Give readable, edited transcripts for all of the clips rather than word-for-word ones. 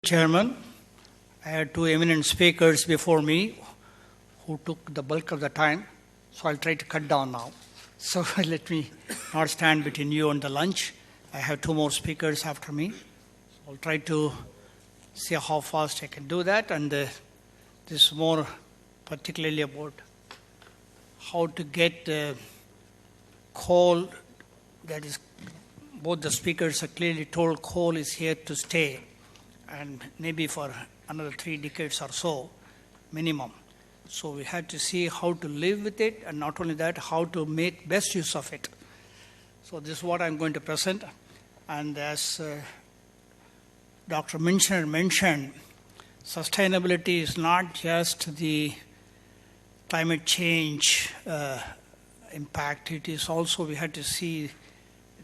Chairman, I had two eminent speakers before me who took the bulk of the time, so I'll try to cut down now. So let me not stand between you and the lunch. I have two more speakers after me. I'll try to see how fast I can do that, and this is more particularly about how to get coal. That is, both the speakers are clearly told coal is here to stay, and maybe for another 3 decades or so, minimum. So we had to see how to live with it, and not only that, how to make best use of it. So this is what I'm going to present. And as Dr. Minchner mentioned, sustainability is not just the climate change impact. It is also, we had to see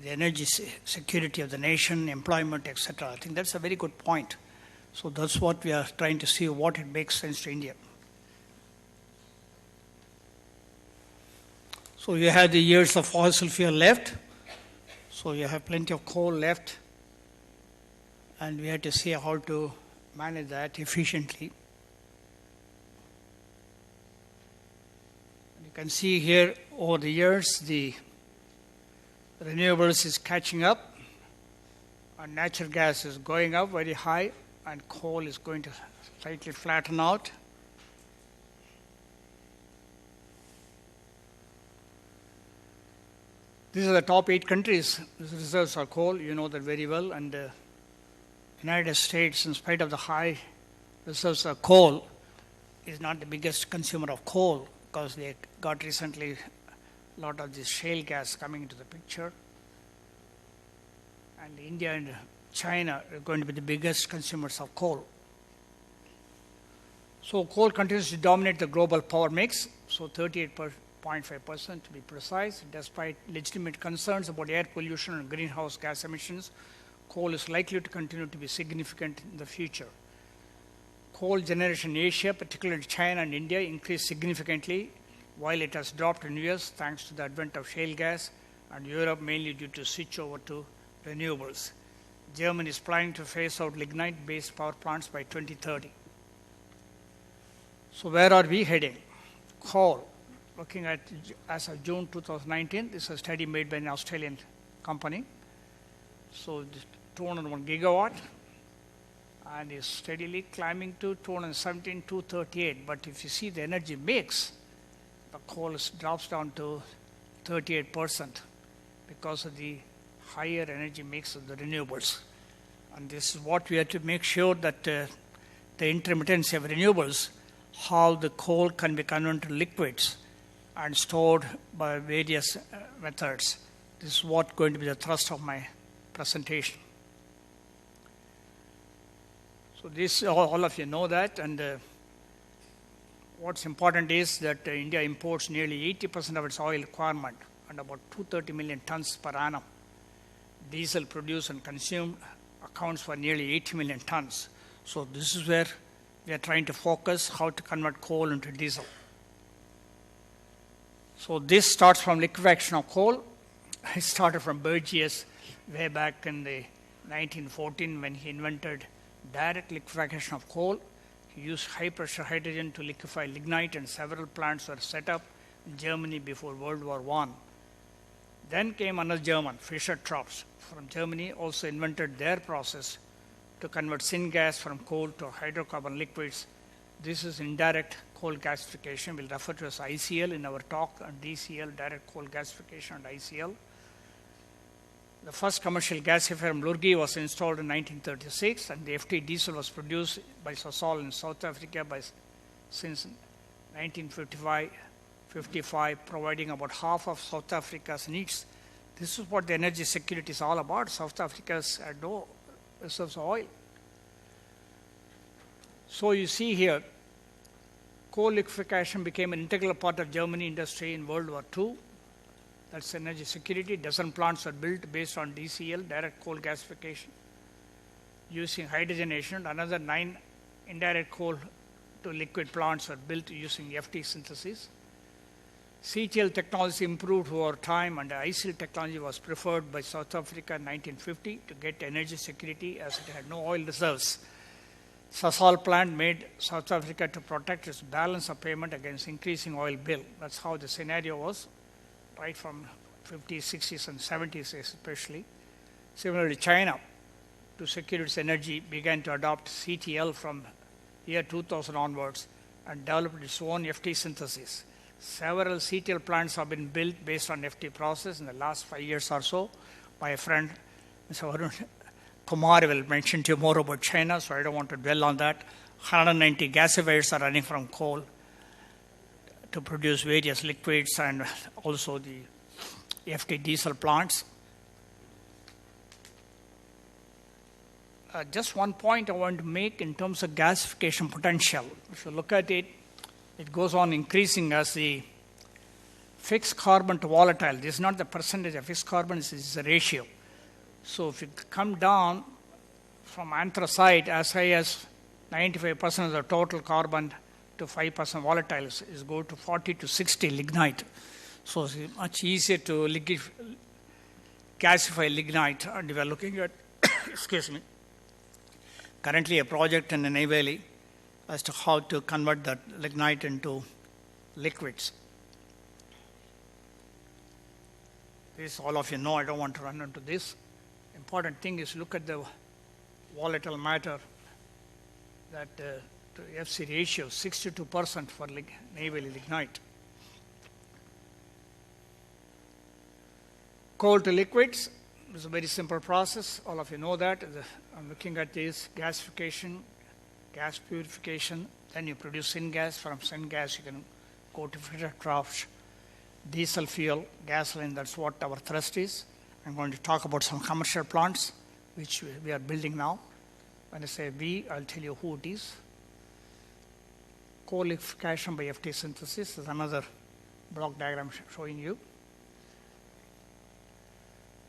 the energy security of the nation, employment, etc. I think that's a very good point. So that's what we are trying to see, what it makes sense to India. So you have the years of fossil fuel left. So you have plenty of coal left. And we had to see how to manage that efficiently. You can see here over the years, the renewables is catching up, and natural gas is going up very high, and coal is going to slightly flatten out. These are the top 8 countries. These reserves are coal, you know that very well, and the United States, in spite of the high reserves of coal, is not the biggest consumer of coal because they got recently a lot of this shale gas coming into the picture. And India and China are going to be the biggest consumers of coal. So coal continues to dominate the global power mix, so 38.5% to be precise. Despite legitimate concerns about air pollution and greenhouse gas emissions, coal is likely to continue to be significant in the future. Coal generation in Asia, particularly China and India, increased significantly, while it has dropped in US thanks to the advent of shale gas, and Europe mainly due to switch over to renewables. Germany is planning to phase out lignite-based power plants by 2030. So where are we heading? Coal. Looking at as of June 2019, this is a study made by an Australian company. So 201 gigawatt, and is steadily climbing to 217, 238. But if you see the energy mix, the coal drops down to 38% because of the higher energy mix of the renewables. And this is what we have to make sure that the intermittency of renewables, how the coal can be converted to liquids and stored by various methods. This is what's going to be the thrust of my presentation. So this, all of you know that, and what's important is that India imports nearly 80% of its oil requirement and about 230 million tons per annum. Diesel produced and consumed accounts for nearly 80 million tons. So this is where we are trying to focus, how to convert coal into diesel. So this starts from liquefaction of coal. It started from Burgess way back in the 1914 when he invented direct liquefaction of coal. He used high-pressure hydrogen to liquefy lignite, and several plants were set up in Germany before World War I. Then came another German, Fischer-Tropsch, from Germany, also invented their process to convert syngas from coal to hydrocarbon liquids. This is indirect coal gasification. We'll refer to as ICL in our talk, and DCL, direct coal gasification, and ICL. The first commercial gasifier from Lurgi was installed in 1936, and the FT diesel was produced by Sasol in South Africa since 1955, providing about half of South Africa's needs. This is what the energy security is all about. South Africa's had no reserves of oil. So you see here, coal liquefaction became an integral part of German industry in World War II. That's energy security. Dozen plants were built based on DCL, direct coal gasification, using hydrogenation, and another 9 indirect coal to liquid plants were built using FT synthesis. CTL technology improved over time, and the ICL technology was preferred by South Africa in 1950 to get energy security as it had no oil reserves. Sasol plant made South Africa to protect its balance of payment against increasing oil bill. That's how the scenario was, right from 50s, 60s, and 70s especially. Similarly, China, to secure its energy, began to adopt CTL from year 2000 onwards and developed its own FT synthesis. Several CTL plants have been built based on FT process in the last 5 years or so. My friend, Mr. Varun Kumar, will mention to you more about China, so I don't want to dwell on that. 190 gasifiers are running from coal to produce various liquids and also the FT diesel plants. Just one point I want to make in terms of gasification potential. If you look at it, it goes on increasing as the fixed carbon to volatile. This is not the percentage of fixed carbon, this is the ratio. So if you come down from anthracite as high as 95% of the total carbon to 5% volatile is go to 40 to 60 lignite. So it's much easier to gasify lignite, and we are looking at excuse me, currently a project in the Ney Valley as to how to convert that lignite into liquids. This all of you know, I don't want to run into this. Important thing is look at the volatile matter, that to FC ratio, 62% for Ney Valley lignite. Coal to liquids is a very simple process. All of you know that. I'm looking at this gasification, gas purification, then you produce syngas. From syngas, you can go to filter trough, diesel fuel, gasoline. That's what our thrust is. I'm going to talk about some commercial plants which we are building now. When I say we, I'll tell you who it is. Coal liquefaction by FT synthesis is another block diagram showing you.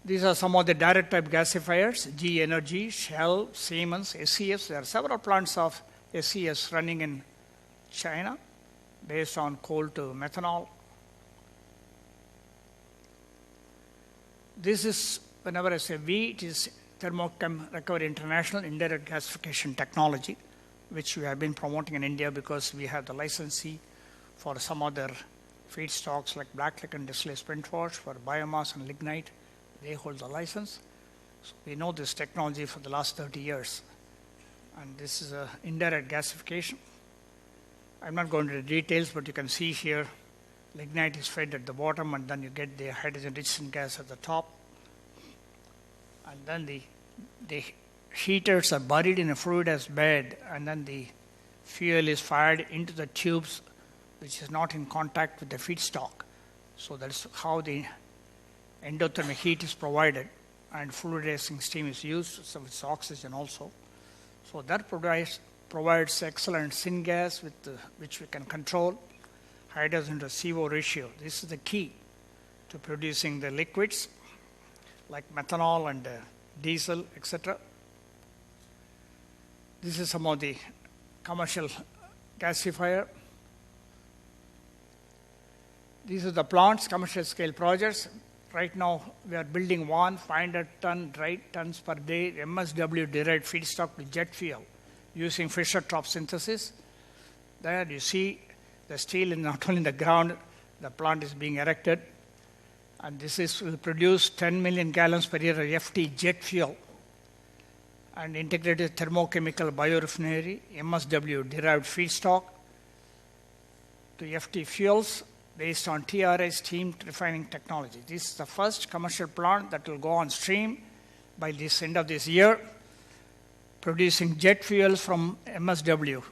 These are some of the direct type gasifiers: GE Energy, Shell, Siemens, SES. There are several plants of SES running in China based on coal to methanol. This is, whenever I say we, it is Thermochem Recovery International indirect gasification technology, which we have been promoting in India because we have the licensee for some other feedstocks like black liquor distillate spent wash, for biomass and lignite. They hold the license. So we know this technology for the last 30 years. And this is an indirect gasification. I'm not going into the details, but you can see here, lignite is fed at the bottom, and then you get the hydrogen-rich syngas at the top. And then the heaters are buried in a fluidized bed, and then the fuel is fired into the tubes, which is not in contact with the feedstock. So that's how the endothermic heat is provided, and fluidizing steam is used, so it's oxygen also. So that provides excellent syngas which we can control, hydrogen to CO ratio. This is the key to producing the liquids like methanol and diesel, etc. This is some of the commercial gasifier. These are the plants, commercial scale projects. Right now, we are building one 500-ton dry tons per day MSW derived feedstock with jet fuel using Fischer-Tropsch synthesis. There you see the steel is not only in the ground, the plant is being erected. And this will produce 10 million gallons per year of FT jet fuel and integrated thermochemical biorefinery, MSW derived feedstock to FT fuels based on TRI steam refining technology. This is the first commercial plant that will go on stream by this end of this year, producing jet fuels from MSW,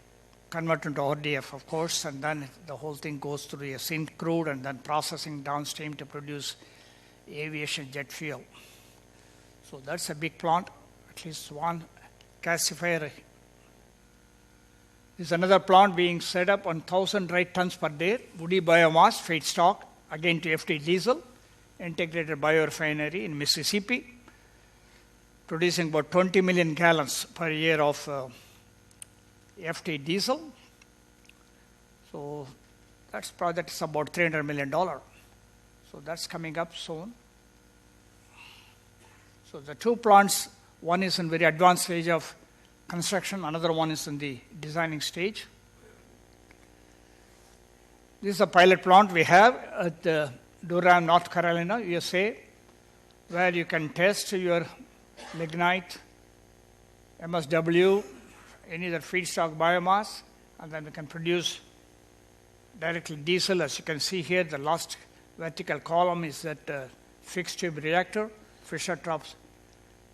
converted to RDF, of course, and then the whole thing goes through a syn crude and then processing downstream to produce aviation jet fuel. So that's a big plant, at least one gasifier. There's another plant being set up on 1,000 dry tons per day, woody biomass feedstock, again to FT diesel, integrated biorefinery in Mississippi, producing about 20 million gallons per year of FT diesel. So that project is about $300 million. So that's coming up soon. So the two plants, one is in very advanced stage of construction. Another one is in the designing stage. This is a pilot plant we have at Durham, North Carolina, USA, where you can test your lignite, MSW, any other feedstock biomass, and then we can produce directly diesel. As you can see here, the last vertical column is that fixed tube reactor, Fischer-Tropsch.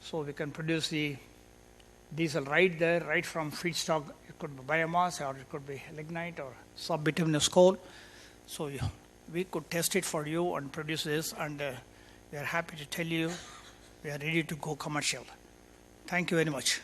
So we can produce the diesel right there, right from feedstock. It could be biomass, or it could be lignite or sub-bituminous coal. So we could test it for you and produce this, and we are happy to tell you we are ready to go commercial. Thank you very much.